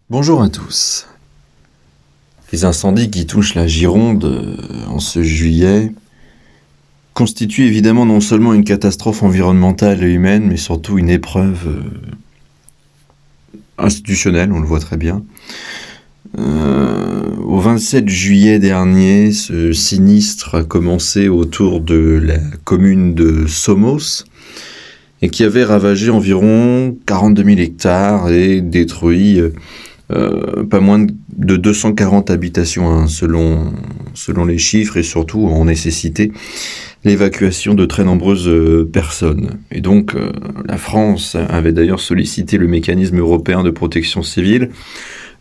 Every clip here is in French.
Bonjour à tous. Les incendies qui touchent la Gironde en ce juillet constituent évidemment non seulement une catastrophe environnementale et humaine, mais surtout une épreuve institutionnelle, on le voit très bien. Au 27 juillet dernier, ce sinistre a commencé autour de la commune de Somos et qui avait ravagé environ 42 000 hectares et détruit pas moins de 240 habitations, hein, selon les chiffres, et surtout ont nécessité l'évacuation de très nombreuses personnes. Et donc la France avait d'ailleurs sollicité le mécanisme européen de protection civile,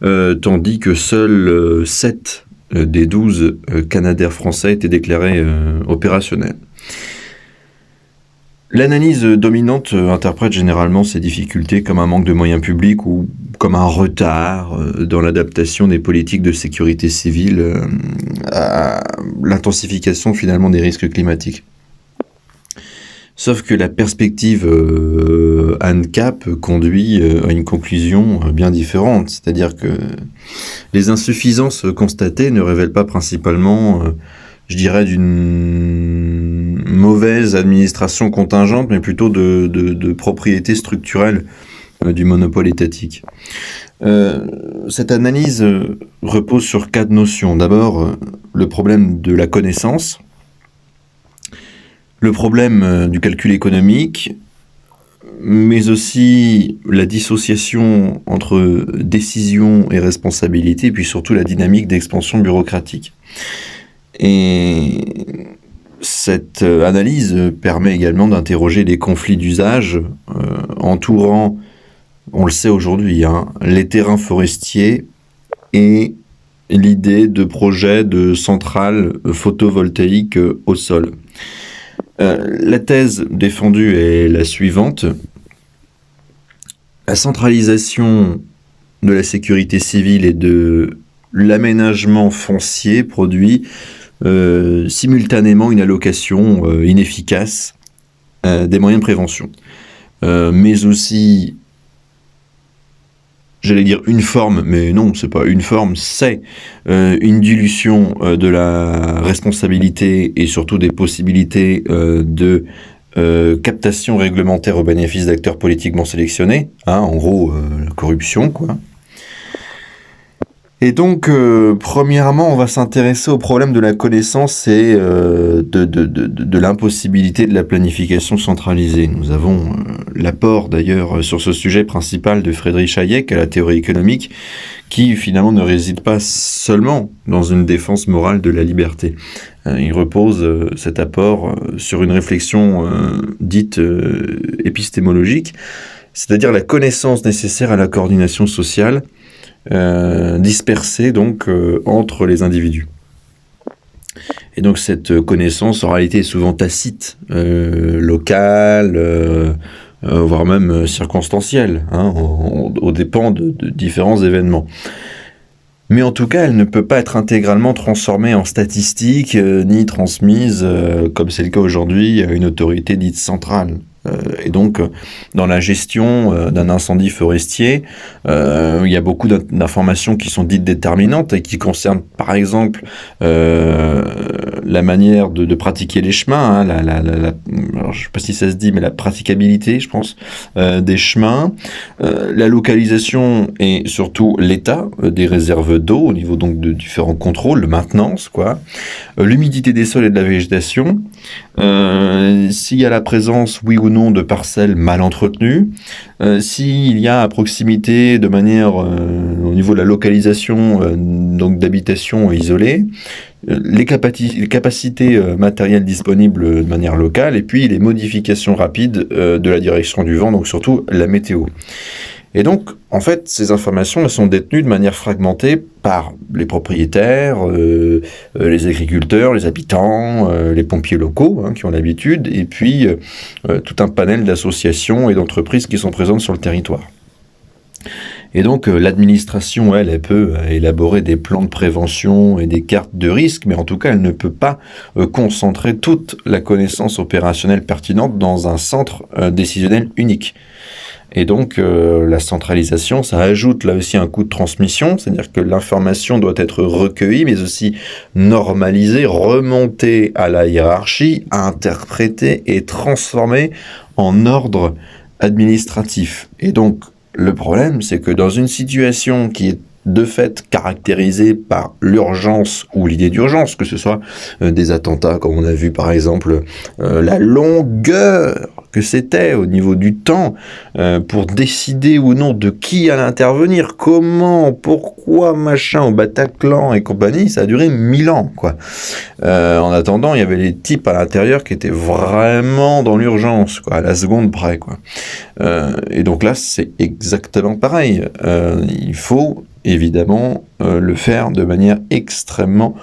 tandis que seuls 7 des 12 Canadair français étaient déclarés opérationnels. L'analyse dominante interprète généralement ces difficultés comme un manque de moyens publics ou comme un retard dans l'adaptation des politiques de sécurité civile à l'intensification finalement des risques climatiques. Sauf que la perspective ANCAP conduit à une conclusion bien différente, c'est-à-dire que les insuffisances constatées ne révèlent pas principalement, je dirais, d'une mauvaise administration contingente, mais plutôt de propriété structurelle du monopole étatique. Cette analyse repose sur 4 notions. D'abord, le problème de la connaissance, le problème du calcul économique, mais aussi la dissociation entre décision et responsabilité, et puis surtout la dynamique d'expansion bureaucratique. Et cette analyse permet également d'interroger les conflits d'usage entourant, on le sait aujourd'hui, les terrains forestiers et l'idée de projets de centrales photovoltaïques au sol. La thèse défendue est la suivante. La centralisation de la sécurité civile et de l'aménagement foncier produit simultanément une allocation inefficace des moyens de prévention, mais aussi, j'allais dire une forme, mais non, c'est pas une forme, c'est une dilution de la responsabilité et surtout des possibilités de captation réglementaire au bénéfice d'acteurs politiquement sélectionnés, en gros la corruption, quoi. Et donc, premièrement, on va s'intéresser au problème de la connaissance et de l'impossibilité de la planification centralisée. Nous avons l'apport, d'ailleurs, sur ce sujet principal de Friedrich Hayek à la théorie économique, qui finalement ne réside pas seulement dans une défense morale de la liberté. Il repose cet apport sur une réflexion dite épistémologique, c'est-à-dire la connaissance nécessaire à la coordination sociale, dispersée donc entre les individus. Et donc cette connaissance en réalité est souvent tacite, locale, voire même circonstancielle, aux dépens de différents événements. Mais en tout cas, elle ne peut pas être intégralement transformée en statistique, ni transmise, comme c'est le cas aujourd'hui, à une autorité dite centrale. Et donc, dans la gestion d'un incendie forestier, il y a beaucoup d'informations qui sont dites déterminantes et qui concernent, par exemple, la manière de pratiquer les chemins, alors, je ne sais pas si ça se dit, mais la praticabilité, je pense, des chemins, la localisation et surtout l'état des réserves d'eau au niveau donc de différents contrôles, de maintenance, quoi, l'humidité des sols et de la végétation, s'il y a la présence, oui ou non, de parcelles mal entretenues, s'il y a à proximité, de manière au niveau de la localisation, donc d'habitation isolée, les capacités matérielles disponibles de manière locale, et puis les modifications rapides de la direction du vent, donc surtout la météo. Et donc, en fait, ces informations elles sont détenues de manière fragmentée par les propriétaires, les agriculteurs, les habitants, les pompiers locaux, qui ont l'habitude, et puis tout un panel d'associations et d'entreprises qui sont présentes sur le territoire. Et donc, l'administration, elle peut élaborer des plans de prévention et des cartes de risque, mais en tout cas, elle ne peut pas concentrer toute la connaissance opérationnelle pertinente dans un centre décisionnel unique. Et donc, la centralisation, ça ajoute là aussi un coût de transmission, c'est-à-dire que l'information doit être recueillie, mais aussi normalisée, remontée à la hiérarchie, interprétée et transformée en ordre administratif. Et donc, le problème, c'est que dans une situation qui est de fait caractérisée par l'urgence ou l'idée d'urgence, que ce soit des attentats, comme on a vu par exemple la longueur que c'était au niveau du temps pour décider ou non de qui allait intervenir, comment, pourquoi, machin, au Bataclan et compagnie, ça a duré 1000 ans, quoi. En attendant, il y avait les types à l'intérieur qui étaient vraiment dans l'urgence, quoi, à la seconde près, quoi. Et donc là, c'est exactement pareil. Il faut évidemment le faire de manière extrêmement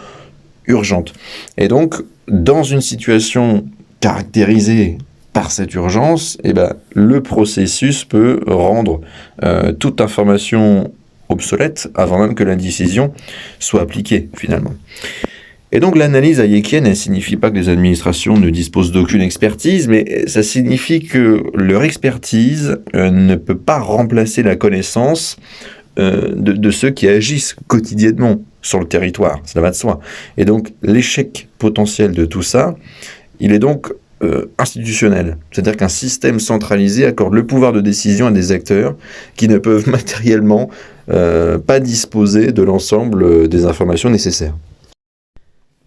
urgente. Et donc, dans une situation caractérisée par cette urgence, eh ben, le processus peut rendre toute information obsolète avant même que la décision soit appliquée, finalement. Et donc l'analyse hayekienne, elle signifie pas que les administrations ne disposent d'aucune expertise, mais ça signifie que leur expertise ne peut pas remplacer la connaissance de ceux qui agissent quotidiennement sur le territoire, cela va de soi. Et donc l'échec potentiel de tout ça, il est donc institutionnel. C'est-à-dire qu'un système centralisé accorde le pouvoir de décision à des acteurs qui ne peuvent matériellement pas disposer de l'ensemble des informations nécessaires.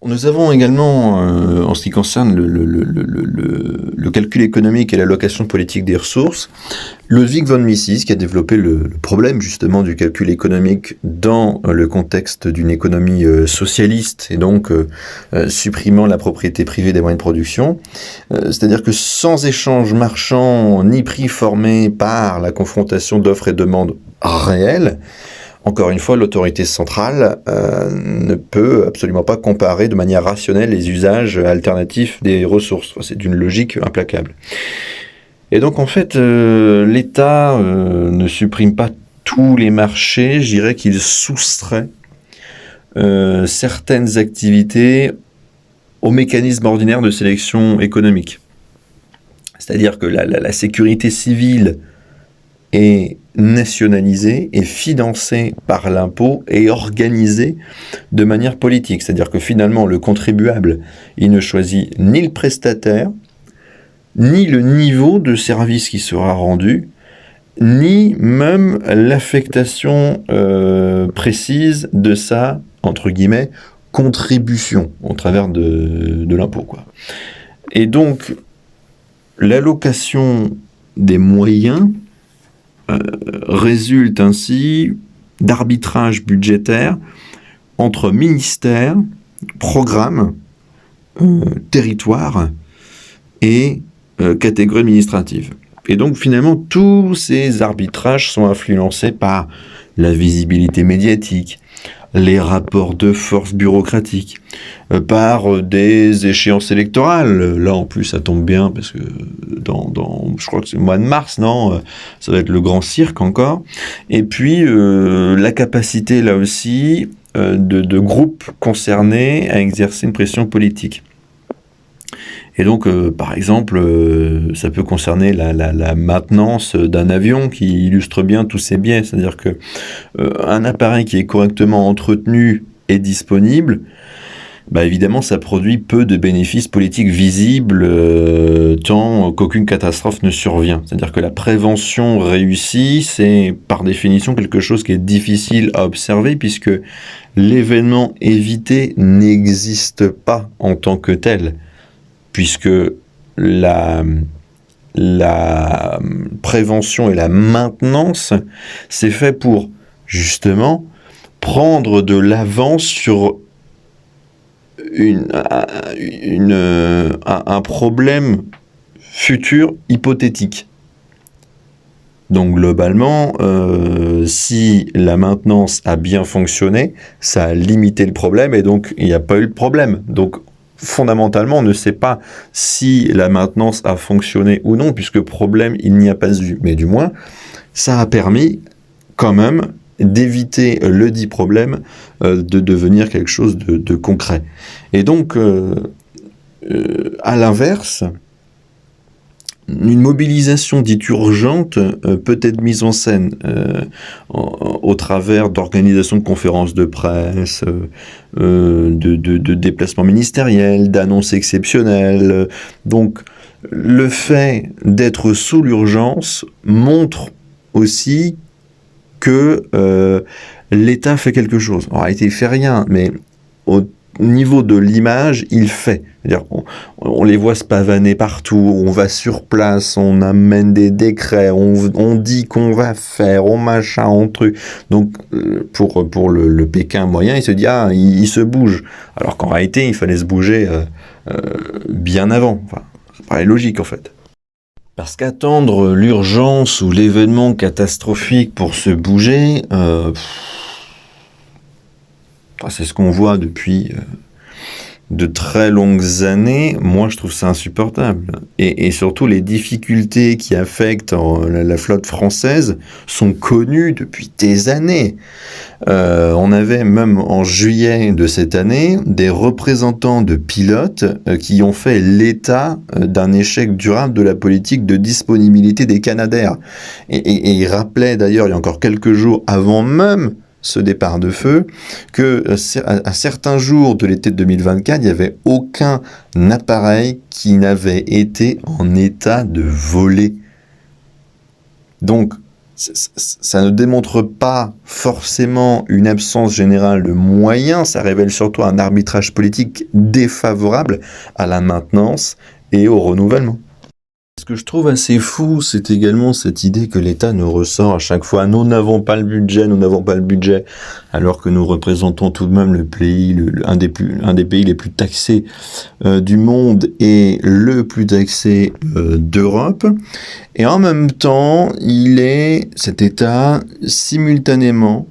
Nous avons également, en ce qui concerne le calcul économique et l'allocation politique des ressources, Ludwig von Mises qui a développé le problème justement du calcul économique dans le contexte d'une économie socialiste et donc supprimant la propriété privée des moyens de production. C'est-à-dire que sans échange marchand ni prix formé par la confrontation d'offres et demandes réelles, encore une fois, l'autorité centrale ne peut absolument pas comparer de manière rationnelle les usages alternatifs des ressources. C'est d'une logique implacable. Et donc, en fait, l'État ne supprime pas tous les marchés, je dirais qu'il soustrait certaines activités au mécanisme ordinaire de sélection économique. C'est-à-dire que la sécurité civile est nationalisée et financée par l'impôt et organisée de manière politique. C'est-à-dire que finalement, le contribuable, il ne choisit ni le prestataire, ni le niveau de service qui sera rendu, ni même l'affectation précise de sa, entre guillemets, contribution au travers de l'impôt, quoi. Et donc, l'allocation des moyens résulte ainsi d'arbitrage budgétaire entre ministères, programmes, territoires et catégories administratives. Et donc finalement, tous ces arbitrages sont influencés par la visibilité médiatique, les rapports de force bureaucratiques, par des échéances électorales. Là, en plus, ça tombe bien, parce que je crois que c'est le mois de mars, non ? Ça va être le grand cirque encore. Et puis, la capacité, là aussi, de groupes concernés à exercer une pression politique. Et donc, par exemple, ça peut concerner la maintenance d'un avion qui illustre bien tous ces biais. C'est-à-dire que un appareil qui est correctement entretenu et disponible, bah évidemment, ça produit peu de bénéfices politiques visibles tant qu'aucune catastrophe ne survient. C'est-à-dire que la prévention réussie, c'est par définition quelque chose qui est difficile à observer puisque l'événement évité n'existe pas en tant que tel. Puisque la prévention et la maintenance, c'est fait pour, justement, prendre de l'avance sur un problème futur hypothétique. Donc, globalement, si la maintenance a bien fonctionné, ça a limité le problème et donc il n'y a pas eu de problème. Donc, fondamentalement, on ne sait pas si la maintenance a fonctionné ou non, puisque problème, il n'y a pas eu. Mais du moins, ça a permis quand même d'éviter le dit problème de devenir quelque chose de concret. Et donc, à l'inverse, une mobilisation dite urgente peut être mise en scène au travers d'organisations de conférences de presse, de déplacements ministériels, d'annonces exceptionnelles. Donc, le fait d'être sous l'urgence montre aussi que l'État fait quelque chose. En réalité, il fait rien, mais au niveau de l'image, il fait. C'est-à-dire, on les voit se pavaner partout, on va sur place, on amène des décrets, on dit qu'on va faire, on machin, on truc. Donc, pour le Pékin moyen, il se dit, il se bouge. Alors qu'en réalité, il fallait se bouger bien avant. Enfin, ça paraît logique, en fait. Parce qu'attendre l'urgence ou l'événement catastrophique pour se bouger, c'est ce qu'on voit depuis de très longues années. Moi, je trouve ça insupportable. Et surtout, les difficultés qui affectent la flotte française sont connues depuis des années. On avait même en juillet de cette année des représentants de pilotes qui ont fait l'état d'un échec durable de la politique de disponibilité des Canadair. Et ils rappelaient d'ailleurs, il y a encore quelques jours avant même ce départ de feu, que à certains jours de l'été 2024, il n'y avait aucun appareil qui n'avait été en état de voler. Donc, ça ne démontre pas forcément une absence générale de moyens, ça révèle surtout un arbitrage politique défavorable à la maintenance et au renouvellement. Ce que je trouve assez fou, c'est également cette idée que l'État nous ressort à chaque fois « nous n'avons pas le budget », alors que nous représentons tout de même le pays, un des pays les plus taxés du monde et le plus taxé d'Europe. Et en même temps, cet État, simultanément,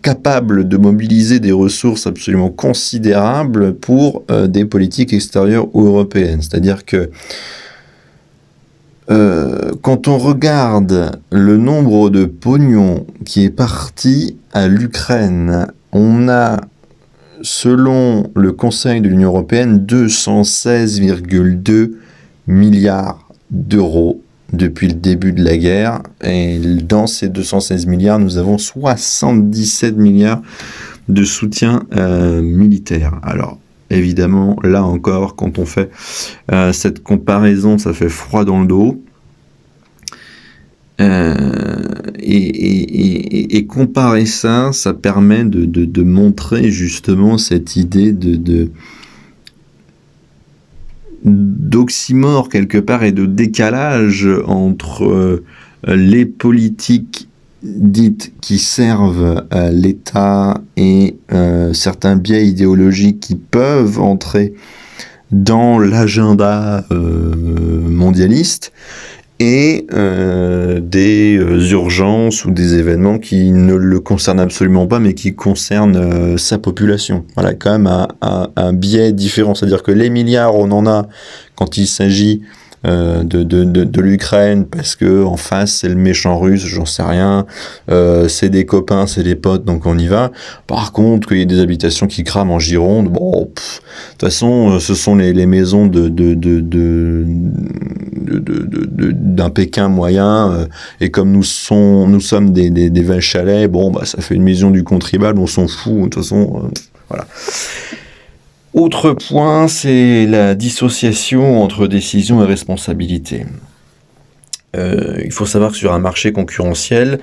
capable de mobiliser des ressources absolument considérables pour des politiques extérieures ou européennes. C'est-à-dire que quand on regarde le nombre de pognon qui est parti à l'Ukraine, on a, selon le Conseil de l'Union européenne, 216,2 milliards d'euros depuis le début de la guerre. Et dans ces 216 milliards, nous avons 77 milliards de soutien militaire. Alors, évidemment, là encore, quand on fait cette comparaison, ça fait froid dans le dos. Et comparer ça permet de montrer justement cette idée d'oxymore quelque part et de décalage entre les politiques dites qui servent à l'État et certains biais idéologiques qui peuvent entrer dans l'agenda mondialiste et des urgences ou des événements qui ne le concernent absolument pas mais qui concernent sa population. Voilà, quand même un biais différent, c'est-à-dire que les milliards on en a quand il s'agit de l'Ukraine parce que en face c'est le méchant russe, j'en sais rien, c'est des copains, c'est des potes, donc on y va. Par contre, qu'il y ait des habitations qui crament en Gironde, bon, de toute façon, ce sont les maisons d'un Pékin moyen, et comme nous sommes des vrais chalets, bon, bah ça fait une maison du contribuable, on s'en fout, de toute façon, voilà. Autre point, c'est la dissociation entre décision et responsabilité. Il faut savoir que sur un marché concurrentiel,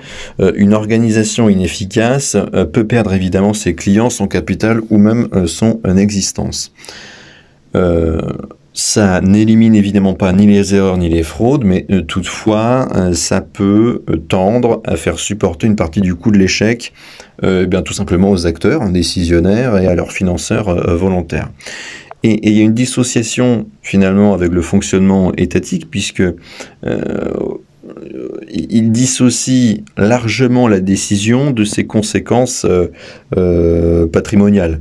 une organisation inefficace peut perdre évidemment ses clients, son capital ou même son existence. Ça n'élimine évidemment pas ni les erreurs ni les fraudes, mais toutefois, ça peut tendre à faire supporter une partie du coût de l'échec tout simplement aux acteurs décisionnaires et à leurs financeurs volontaires. Et il y a une dissociation finalement avec le fonctionnement étatique, puisque il dissocie largement la décision de ses conséquences patrimoniales.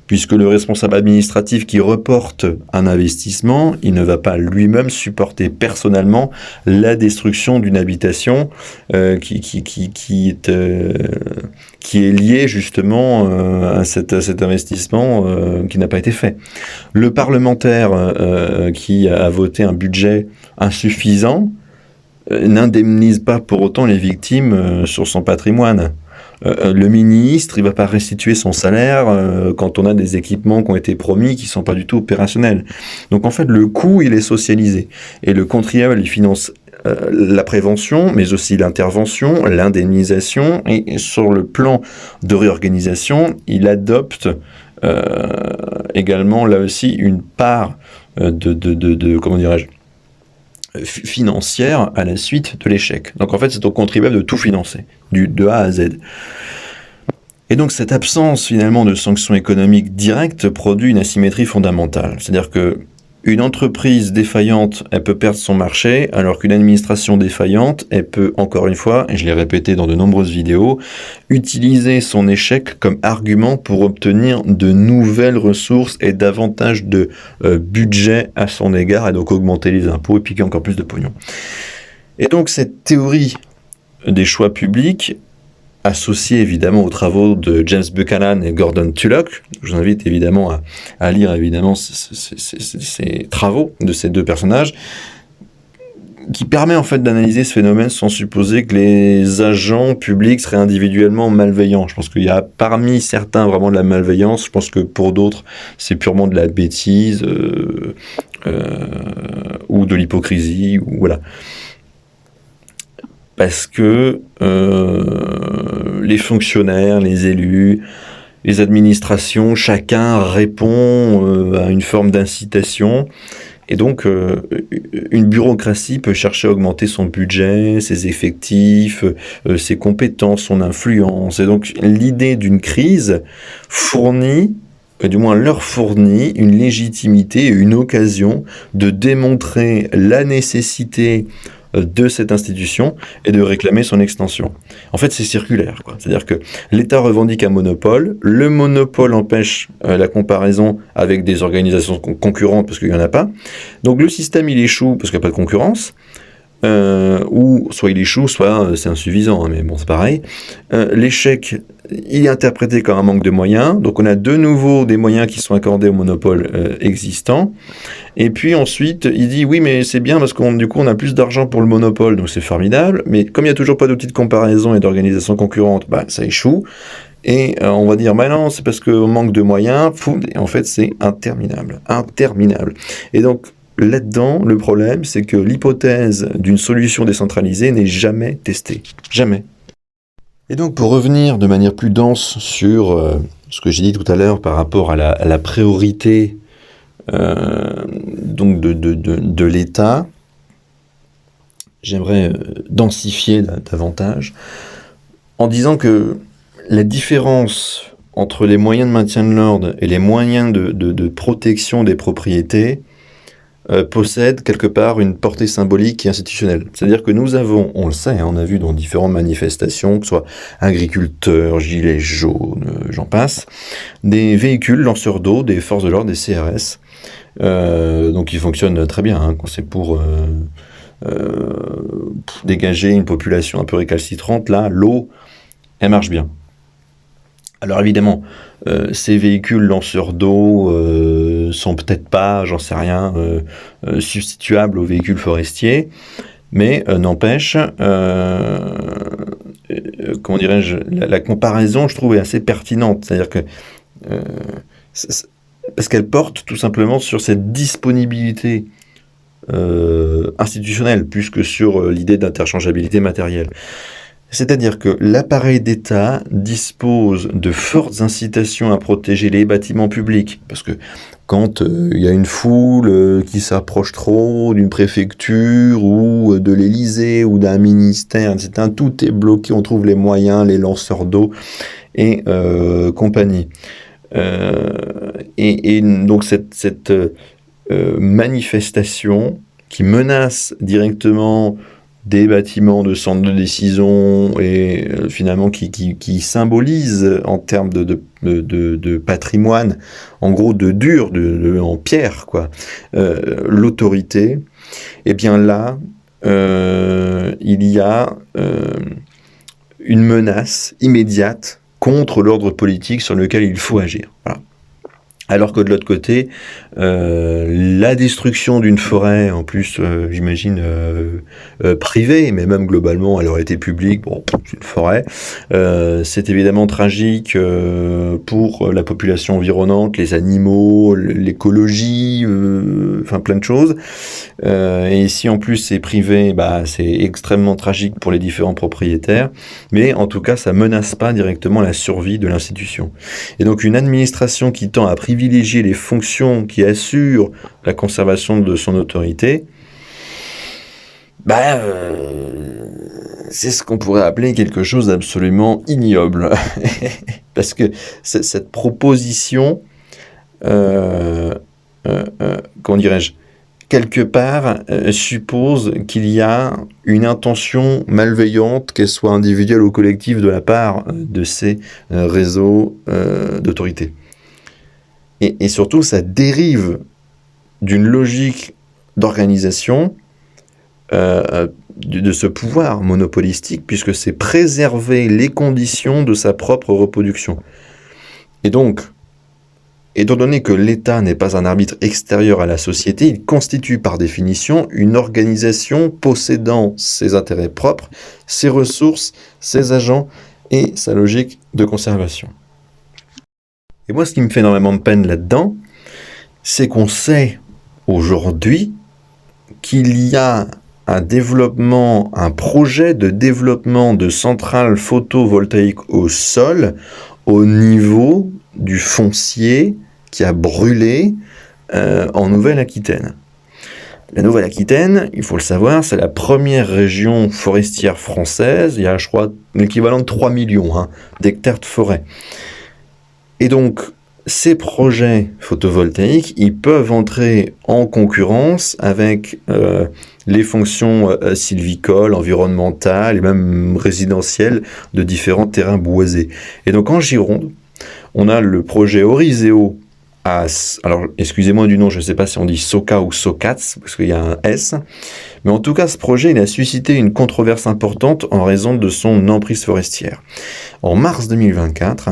Puisque le responsable administratif qui reporte un investissement, il ne va pas lui-même supporter personnellement la destruction d'une habitation qui qui est lié justement à cet investissement qui n'a pas été fait. Le parlementaire qui a voté un budget insuffisant n'indemnise pas pour autant les victimes sur son patrimoine. Le ministre, il ne va pas restituer son salaire quand on a des équipements qui ont été promis qui ne sont pas du tout opérationnels. Donc en fait, le coût, il est socialisé. Et le contribuable, il finance la prévention, mais aussi l'intervention, l'indemnisation. Et sur le plan de réorganisation, il adopte également, là aussi, une part comment dirais-je, financière à la suite de l'échec. Donc en fait, c'est au contribuable de tout financer, de A à Z. Et donc cette absence finalement de sanctions économiques directes produit une asymétrie fondamentale. C'est-à-dire que une entreprise défaillante, elle peut perdre son marché, alors qu'une administration défaillante, elle peut, encore une fois, et je l'ai répété dans de nombreuses vidéos, utiliser son échec comme argument pour obtenir de nouvelles ressources et davantage de budget à son égard, et donc augmenter les impôts et piquer encore plus de pognon. Et donc cette théorie des choix publics, associé évidemment aux travaux de James Buchanan et Gordon Tullock. Je vous invite évidemment à lire évidemment ces travaux de ces deux personnages, qui permet en fait d'analyser ce phénomène sans supposer que les agents publics seraient individuellement malveillants. Je pense qu'il y a parmi certains vraiment de la malveillance, je pense que pour d'autres c'est purement de la bêtise ou de l'hypocrisie, ou voilà. Parce que les fonctionnaires, les élus, les administrations, chacun répond à une forme d'incitation. Et donc, une bureaucratie peut chercher à augmenter son budget, ses effectifs, ses compétences, son influence. Et donc, l'idée d'une crise fournit, du moins leur fournit, une légitimité et une occasion de démontrer la nécessité de cette institution et de réclamer son extension. En fait, c'est circulaire, quoi. C'est-à-dire que l'État revendique un monopole, le monopole empêche la comparaison avec des organisations concurrentes parce qu'il n'y en a pas. Donc le système, il échoue parce qu'il n'y a pas de concurrence, ou soit il échoue, soit c'est insuffisant, hein, mais bon, c'est pareil. L'échec, il est interprété comme un manque de moyens, donc on a de nouveau des moyens qui sont accordés au monopole existant, et puis ensuite il dit oui mais c'est bien parce qu'on du coup on a plus d'argent pour le monopole, donc c'est formidable, mais comme il n'y a toujours pas d'outils de comparaison et d'organisation concurrente, bah, ça échoue, et on va dire bah non c'est parce qu'on manque de moyens, et en fait c'est interminable. Et donc là-dedans, le problème, c'est que l'hypothèse d'une solution décentralisée n'est jamais testée. Jamais. Et donc, pour revenir de manière plus dense sur ce que j'ai dit tout à l'heure par rapport à la priorité donc de l'État, j'aimerais densifier davantage en disant que la différence entre les moyens de maintien de l'ordre et les moyens de protection des propriétés possède quelque part une portée symbolique et institutionnelle. C'est-à-dire que nous avons, on le sait, hein, on a vu dans différentes manifestations, que ce soit agriculteurs, gilets jaunes, j'en passe, des véhicules lanceurs d'eau, des forces de l'ordre, des CRS, donc ils fonctionnent très bien, hein, quand c'est pour dégager une population un peu récalcitrante, là, l'eau, elle marche bien. Alors évidemment, ces véhicules lanceurs d'eau sont peut-être pas, j'en sais rien, substituables aux véhicules forestiers, mais n'empêche, comment dirais-je, la comparaison, je trouve, est assez pertinente. C'est-à-dire que parce qu'elle porte tout simplement sur cette disponibilité institutionnelle, plus que sur l'idée d'interchangeabilité matérielle. C'est-à-dire que l'appareil d'État dispose de fortes incitations à protéger les bâtiments publics, parce que quand il y a une foule qui s'approche trop d'une préfecture ou de l'Élysée ou d'un ministère, etc., tout est bloqué, on trouve les moyens, les lanceurs d'eau et compagnie. Et donc cette manifestation qui menace directement des bâtiments de centres de décision et finalement qui symbolise en termes de patrimoine, en gros de dur, en pierre, quoi, l'autorité, et bien là, il y a une menace immédiate contre l'ordre politique sur lequel il faut agir. Voilà. Alors que de l'autre côté, la destruction d'une forêt, en plus, j'imagine, privée, mais même globalement, elle aurait été publique, bon, c'est une forêt, c'est évidemment tragique pour la population environnante, les animaux, l'écologie, enfin plein de choses. Et si en plus c'est privé, bah, c'est extrêmement tragique pour les différents propriétaires, mais en tout cas, ça menace pas directement la survie de l'institution. Et donc une administration qui tend à privilégier les fonctions qui assurent la conservation de son autorité, bah, c'est ce qu'on pourrait appeler quelque chose d'absolument ignoble. Parce que cette proposition, comment dirais-je, quelque part, suppose qu'il y a une intention malveillante, qu'elle soit individuelle ou collective, de la part de ces réseaux d'autorité. Et surtout, ça dérive d'une logique d'organisation de ce pouvoir monopolistique, puisque c'est préserver les conditions de sa propre reproduction. Et donc, étant donné que l'État n'est pas un arbitre extérieur à la société, il constitue par définition une organisation possédant ses intérêts propres, ses ressources, ses agents et sa logique de conservation. Et moi, ce qui me fait énormément de peine là-dedans, c'est qu'on sait aujourd'hui qu'il y a un projet de développement de centrales photovoltaïques au sol au niveau du foncier qui a brûlé en Nouvelle-Aquitaine. La Nouvelle-Aquitaine, il faut le savoir, c'est la première région forestière française. Il y a, je crois, l'équivalent de 3 millions d'hectares de forêt. Et donc, ces projets photovoltaïques, ils peuvent entrer en concurrence avec les fonctions sylvicoles, environnementales et même résidentielles de différents terrains boisés. Et donc, en Gironde, on a le projet Oriseo alors, excusez-moi du nom, je ne sais pas si on dit Soca ou Socats, parce qu'il y a un S. Mais en tout cas, ce projet, il a suscité une controverse importante en raison de son emprise forestière. En mars 2024,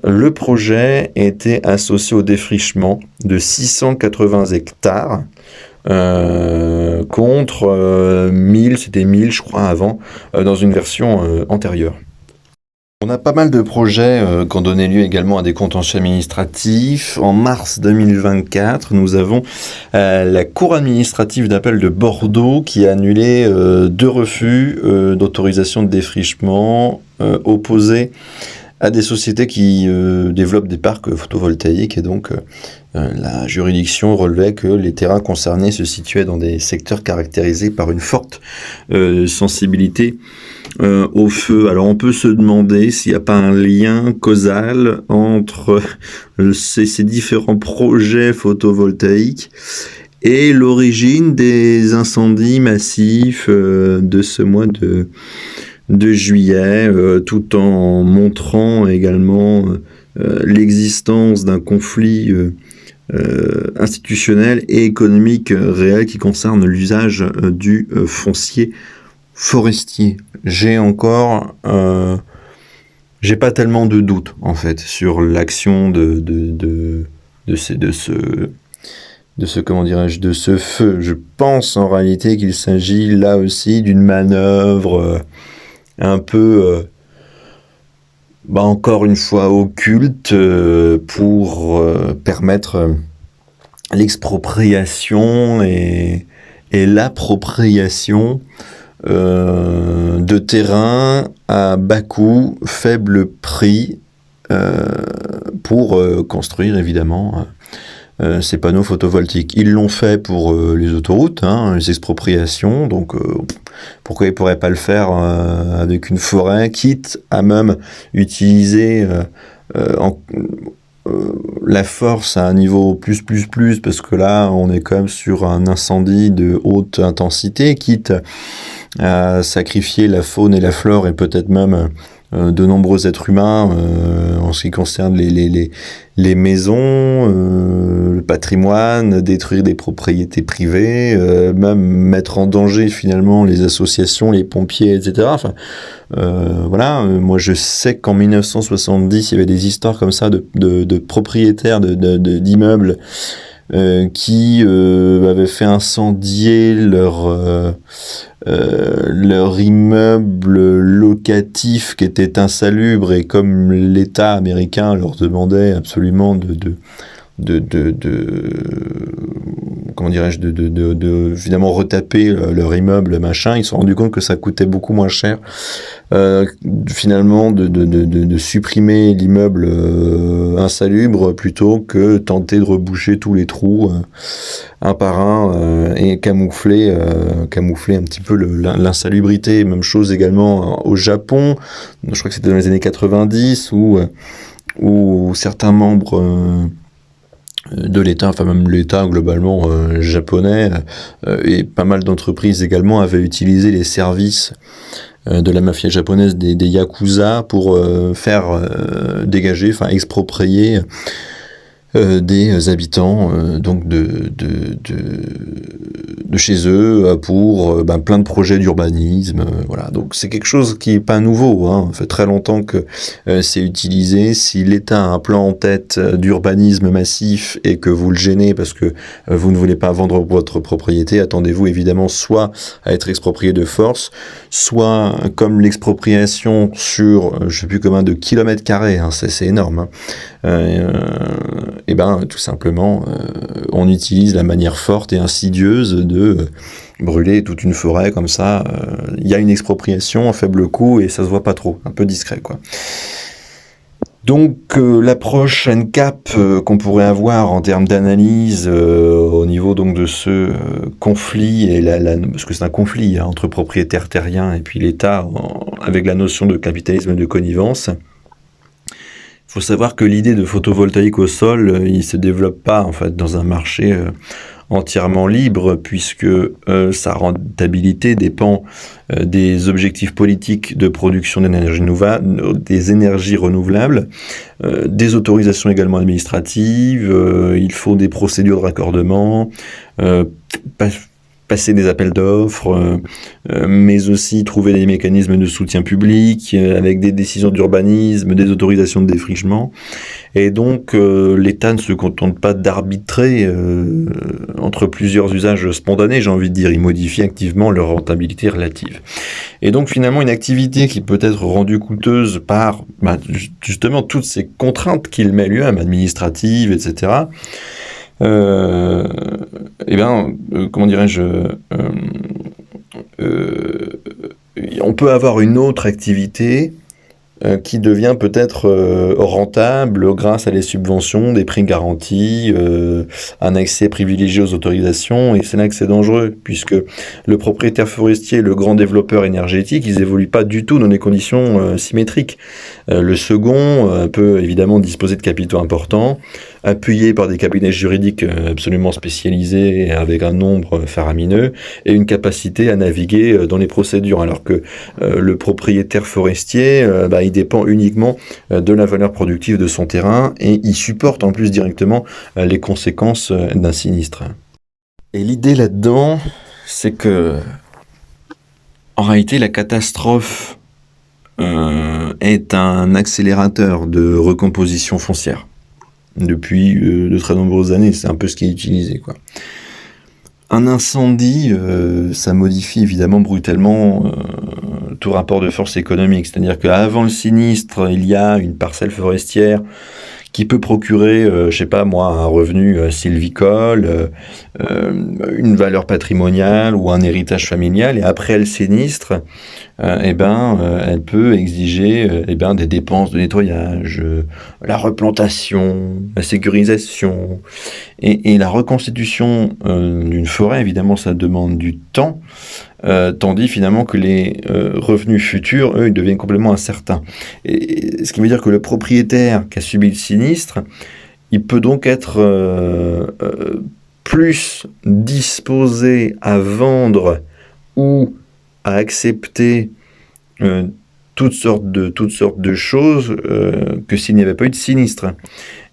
le projet était associé au défrichement de 680 hectares contre 1000, c'était 1000 je crois avant, dans une version antérieure. On a pas mal de projets qui ont donné lieu également à des contentieux administratifs. En mars 2024, nous avons la Cour administrative d'appel de Bordeaux qui a annulé 2 refus d'autorisation de défrichement opposés à des sociétés qui développent des parcs photovoltaïques, et donc la juridiction relevait que les terrains concernés se situaient dans des secteurs caractérisés par une forte sensibilité au feu. Alors on peut se demander s'il n'y a pas un lien causal entre ces différents projets photovoltaïques et l'origine des incendies massifs de ce mois de juillet, tout en montrant également l'existence d'un conflit institutionnel et économique réel qui concerne l'usage du foncier forestier. J'ai pas tellement de doutes en fait sur l'action de ce feu. Je pense en réalité qu'il s'agit là aussi d'une manœuvre un peu, encore une fois, occulte pour permettre l'expropriation et l'appropriation de terrains à bas coût, faible prix, pour construire évidemment ces panneaux photovoltaïques. Ils l'ont fait pour les autoroutes, les expropriations, donc pourquoi ils ne pourraient pas le faire avec une forêt, quitte à même utiliser la force à un niveau plus, parce que là, on est quand même sur un incendie de haute intensité, quitte à sacrifier la faune et la flore, et peut-être même de nombreux êtres humains en ce qui concerne les maisons, le patrimoine, détruire des propriétés privées, même mettre en danger finalement les associations, les pompiers, etc. Enfin, voilà, moi je sais qu'en 1970, il y avait des histoires comme ça de propriétaires d'immeubles qui avaient fait incendier leur immeuble locatif qui était insalubre, et comme l'État américain leur demandait absolument comment dirais-je, finalement retaper leur immeuble, machin, ils se sont rendus compte que ça coûtait beaucoup moins cher finalement de supprimer l'immeuble insalubre plutôt que tenter de reboucher tous les trous un par un et camoufler un petit peu l'insalubrité. Même chose également au Japon, je crois que c'était dans les années 90 où certains membres de l'État, enfin même l'État globalement japonais, et pas mal d'entreprises également avaient utilisé les services de la mafia japonaise, des yakuza, pour faire dégager, enfin exproprier des habitants donc de chez eux pour plein de projets d'urbanisme, voilà. Donc c'est quelque chose qui est pas nouveau, hein. Ça fait très longtemps que c'est utilisé. Si l'État a un plan en tête d'urbanisme massif et que vous le gênez parce que vous ne voulez pas vendre votre propriété, attendez-vous évidemment soit à être exproprié de force, soit comme l'expropriation sur je sais plus combien de kilomètres carrés, hein, c'est énorme, hein. Et tout simplement on utilise la manière forte et insidieuse de brûler toute une forêt comme ça. Il y a une expropriation à faible coût et ça se voit pas trop, un peu discret, quoi. Donc l'approche NCAP qu'on pourrait avoir en termes d'analyse au niveau donc de ce conflit, et parce que c'est un conflit entre propriétaires terriens et puis l'État avec la notion de capitalisme de connivence. Il faut savoir que l'idée de photovoltaïque au sol, il se développe pas en fait dans un marché entièrement libre, puisque sa rentabilité dépend des objectifs politiques de production des énergies renouvelables, des autorisations également administratives, il faut des procédures de raccordement, passer des appels d'offres, mais aussi trouver des mécanismes de soutien public avec des décisions d'urbanisme, des autorisations de défrichement. Et donc l'État ne se contente pas d'arbitrer entre plusieurs usages spontanés, j'ai envie de dire, il modifie activement leur rentabilité relative. Et donc finalement une activité qui peut être rendue coûteuse par justement toutes ces contraintes qu'il met lui-même, administratives, etc., comment dirais-je, on peut avoir une autre activité qui devient peut-être rentable grâce à des subventions, des prix garantis, un accès privilégié aux autorisations, et c'est là que c'est dangereux, puisque le propriétaire forestier, le grand développeur énergétique, ils évoluent pas du tout dans des conditions symétriques. Le second peut évidemment disposer de capitaux importants, appuyé par des cabinets juridiques absolument spécialisés avec un nombre faramineux et une capacité à naviguer dans les procédures, alors que le propriétaire forestier, il dépend uniquement de la valeur productive de son terrain et il supporte en plus directement les conséquences d'un sinistre. Et l'idée là-dedans, c'est que en réalité la catastrophe est un accélérateur de recomposition foncière. Depuis de très nombreuses années, c'est un peu ce qui est utilisé, quoi. Un incendie, ça modifie évidemment brutalement tout rapport de force économique. C'est-à-dire qu'avant le sinistre, il y a une parcelle forestière qui peut procurer, un revenu sylvicole, une valeur patrimoniale ou un héritage familial. Et après le sinistre, elle peut exiger des dépenses de nettoyage, la replantation, la sécurisation et la reconstitution d'une forêt. Évidemment, ça demande du temps, tandis finalement que les revenus futurs, eux, ils deviennent complètement incertains. Et ce qui veut dire que le propriétaire qui a subi le sinistre, il peut donc être plus disposé à vendre ou à accepter toutes sortes de choses que s'il n'y avait pas eu de sinistre.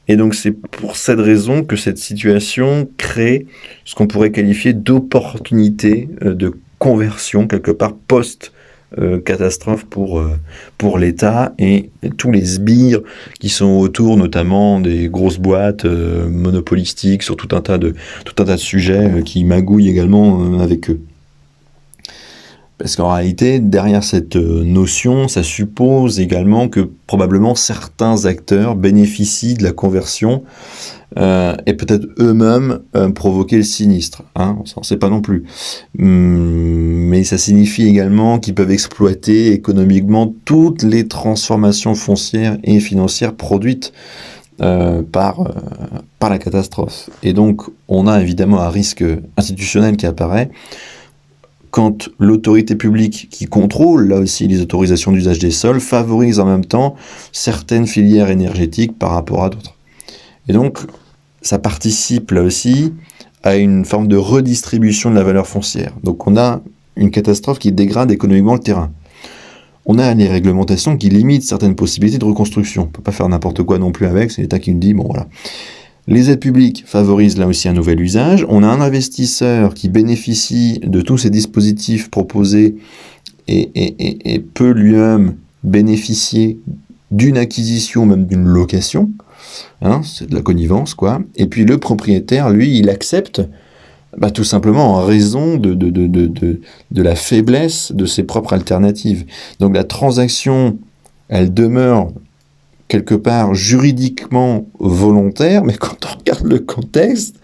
Et donc c'est pour cette raison que cette situation crée ce qu'on pourrait qualifier d'opportunité de conversion quelque part post-catastrophe pour l'État et tous les sbires qui sont autour, notamment des grosses boîtes monopolistiques sur tout un tas de sujets qui magouillent également avec eux. Parce qu'en réalité, derrière cette notion, ça suppose également que probablement certains acteurs bénéficient de la conversion et peut-être eux-mêmes provoquer le sinistre. Hein, on ne sait pas non plus. Mais ça signifie également qu'ils peuvent exploiter économiquement toutes les transformations foncières et financières produites par la catastrophe. Et donc, on a évidemment un risque institutionnel qui apparaît quand l'autorité publique qui contrôle, là aussi, les autorisations d'usage des sols, favorise en même temps certaines filières énergétiques par rapport à d'autres. Et donc, ça participe, là aussi, à une forme de redistribution de la valeur foncière. Donc, on a une catastrophe qui dégrade économiquement le terrain. On a les réglementations qui limitent certaines possibilités de reconstruction. On ne peut pas faire n'importe quoi non plus avec, c'est l'État qui nous dit, bon voilà. Les aides publiques favorisent là aussi un nouvel usage. On a un investisseur qui bénéficie de tous ces dispositifs proposés et peut lui-même bénéficier d'une acquisition, même d'une location. Hein, c'est de la connivence, quoi. Et puis le propriétaire, lui, il accepte tout simplement en raison de la faiblesse de ses propres alternatives. Donc la transaction, elle demeure quelque part juridiquement volontaire, mais quand on regarde le contexte,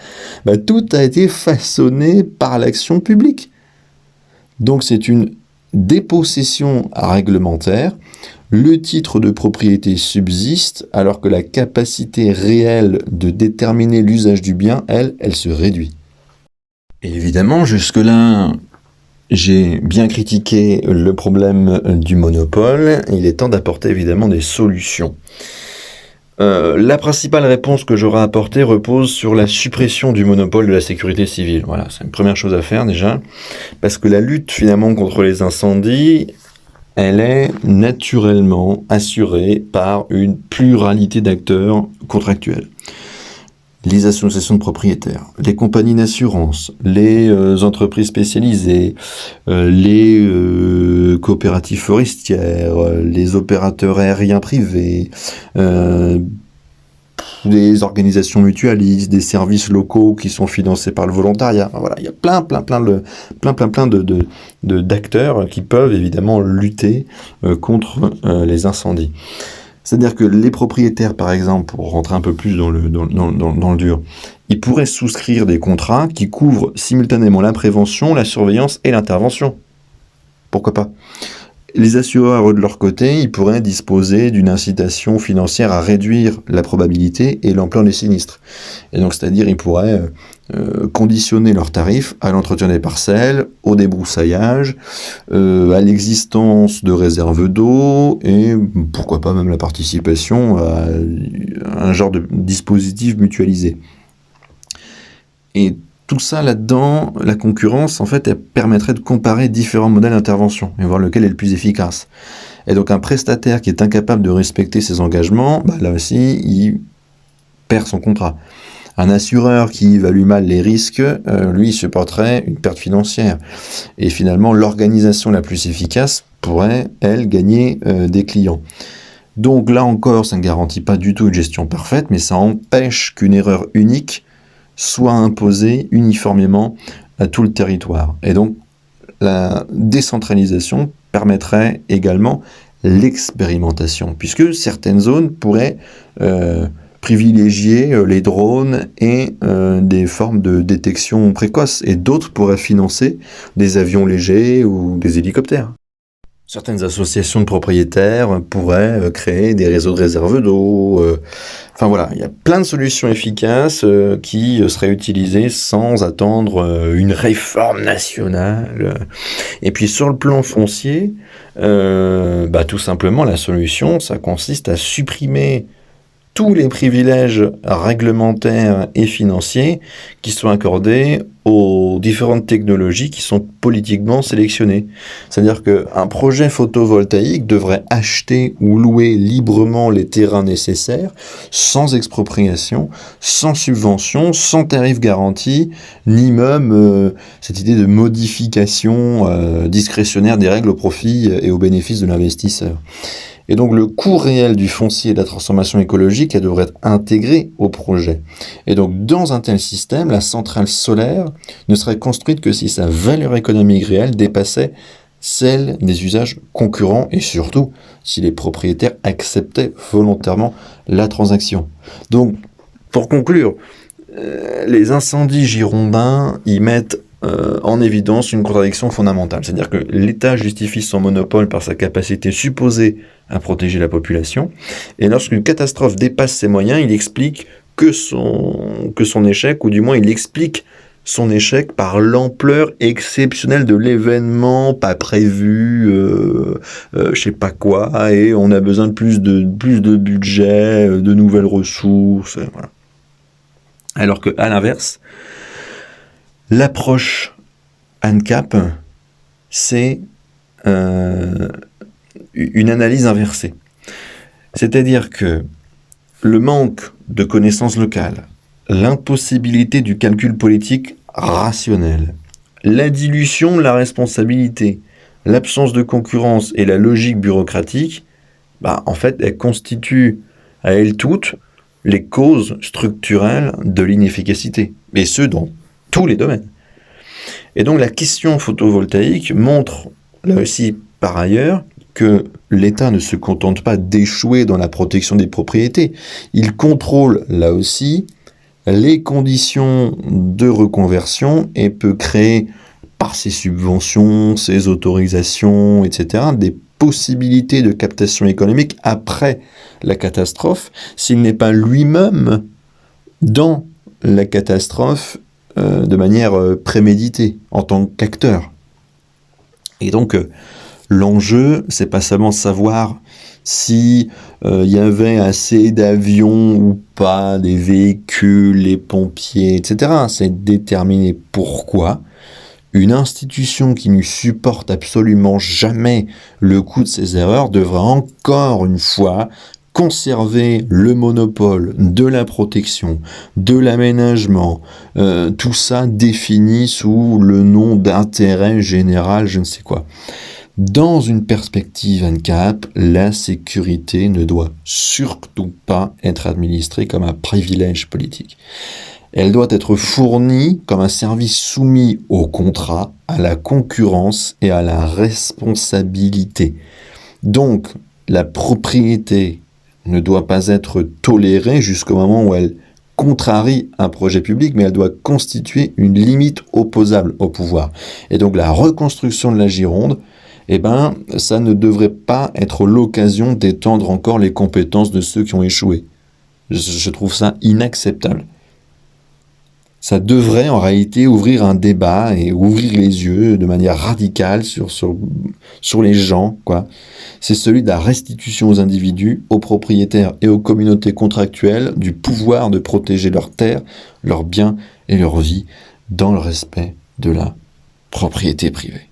tout a été façonné par l'action publique. Donc c'est une dépossession réglementaire, le titre de propriété subsiste, alors que la capacité réelle de déterminer l'usage du bien, elle se réduit. Et évidemment, jusque-là, j'ai bien critiqué le problème du monopole, il est temps d'apporter évidemment des solutions. La principale réponse que j'aurai à apporter repose sur la suppression du monopole de la sécurité civile. Voilà, c'est une première chose à faire déjà, parce que la lutte finalement contre les incendies, elle est naturellement assurée par une pluralité d'acteurs contractuels. Les associations de propriétaires, les compagnies d'assurance, les entreprises spécialisées, les coopératives forestières, les opérateurs aériens privés, des organisations mutualistes, des services locaux qui sont financés par le volontariat. Voilà, il y a plein d'acteurs qui peuvent évidemment lutter contre les incendies. C'est-à-dire que les propriétaires, par exemple, pour rentrer un peu plus dans le dur, ils pourraient souscrire des contrats qui couvrent simultanément la prévention, la surveillance et l'intervention. Pourquoi pas ? Les assureurs, de leur côté, ils pourraient disposer d'une incitation financière à réduire la probabilité et l'ampleur des sinistres. Et donc, c'est-à-dire, ils pourraient conditionner leurs tarifs à l'entretien des parcelles, au débroussaillage, à l'existence de réserves d'eau et pourquoi pas même la participation à un genre de dispositif mutualisé. Et tout ça là-dedans, la concurrence, en fait, elle permettrait de comparer différents modèles d'intervention et voir lequel est le plus efficace. Et donc un prestataire qui est incapable de respecter ses engagements, là aussi, il perd son contrat. Un assureur qui évalue mal les risques, lui, il supporterait une perte financière. Et finalement, l'organisation la plus efficace pourrait, elle, gagner des clients. Donc là encore, ça ne garantit pas du tout une gestion parfaite, mais ça empêche qu'une erreur unique soit imposée uniformément à tout le territoire. Et donc, la décentralisation permettrait également l'expérimentation, puisque certaines zones pourraient privilégier les drones et des formes de détection précoce, et d'autres pourraient financer des avions légers ou des hélicoptères. Certaines associations de propriétaires pourraient créer des réseaux de réserve d'eau. Enfin voilà, il y a plein de solutions efficaces qui seraient utilisées sans attendre une réforme nationale. Et puis sur le plan foncier, tout simplement la solution, ça consiste à supprimer tous les privilèges réglementaires et financiers qui sont accordés aux différentes technologies qui sont politiquement sélectionnées. C'est-à-dire qu'un projet photovoltaïque devrait acheter ou louer librement les terrains nécessaires, sans expropriation, sans subvention, sans tarif garanti, ni même cette idée de modification discrétionnaire des règles au profit et au bénéfice de l'investisseur. Et donc le coût réel du foncier et de la transformation écologique, elle devrait être intégrée au projet. Et donc dans un tel système, la centrale solaire ne serait construite que si sa valeur économique réelle dépassait celle des usages concurrents et surtout si les propriétaires acceptaient volontairement la transaction. Donc pour conclure, les incendies girondins y mettent en évidence une contradiction fondamentale. C'est-à-dire que l'État justifie son monopole par sa capacité supposée à protéger la population, et lorsqu'une catastrophe dépasse ses moyens, il explique que son échec, ou du moins il explique son échec par l'ampleur exceptionnelle de l'événement, pas prévu, je sais pas quoi, et on a besoin de plus de budget, de nouvelles ressources, voilà. Alors que, à l'inverse, l'approche ANCAP, c'est une analyse inversée. C'est-à-dire que le manque de connaissances locales, l'impossibilité du calcul politique rationnel, la dilution de la responsabilité, l'absence de concurrence et la logique bureaucratique, en fait, elles constituent à elles toutes les causes structurelles de l'inefficacité, et ce dans tous les domaines. Et donc la question photovoltaïque montre, là aussi par ailleurs, que l'État ne se contente pas d'échouer dans la protection des propriétés. Il contrôle, là aussi, les conditions de reconversion et peut créer, par ses subventions, ses autorisations, etc., des possibilités de captation économique après la catastrophe, s'il n'est pas lui-même dans la catastrophe de manière préméditée, en tant qu'acteur. Et donc, l'enjeu, c'est pas seulement savoir si y avait assez d'avions ou pas, des véhicules, les pompiers, etc. C'est déterminer pourquoi une institution qui ne supporte absolument jamais le coût de ses erreurs devra encore une fois conserver le monopole de la protection, de l'aménagement, tout ça défini sous le nom d'intérêt général, je ne sais quoi. Dans une perspective ANCAP, la sécurité ne doit surtout pas être administrée comme un privilège politique. Elle doit être fournie comme un service soumis au contrat, à la concurrence et à la responsabilité. Donc, la propriété ne doit pas être tolérée jusqu'au moment où elle contrarie un projet public, mais elle doit constituer une limite opposable au pouvoir. Et donc la reconstruction de la Gironde, ça ne devrait pas être l'occasion d'étendre encore les compétences de ceux qui ont échoué. Je trouve ça inacceptable. Ça devrait en réalité ouvrir un débat et ouvrir les yeux de manière radicale sur les gens, quoi. C'est celui de la restitution aux individus, aux propriétaires et aux communautés contractuelles du pouvoir de protéger leurs terres, leurs biens et leur vie dans le respect de la propriété privée.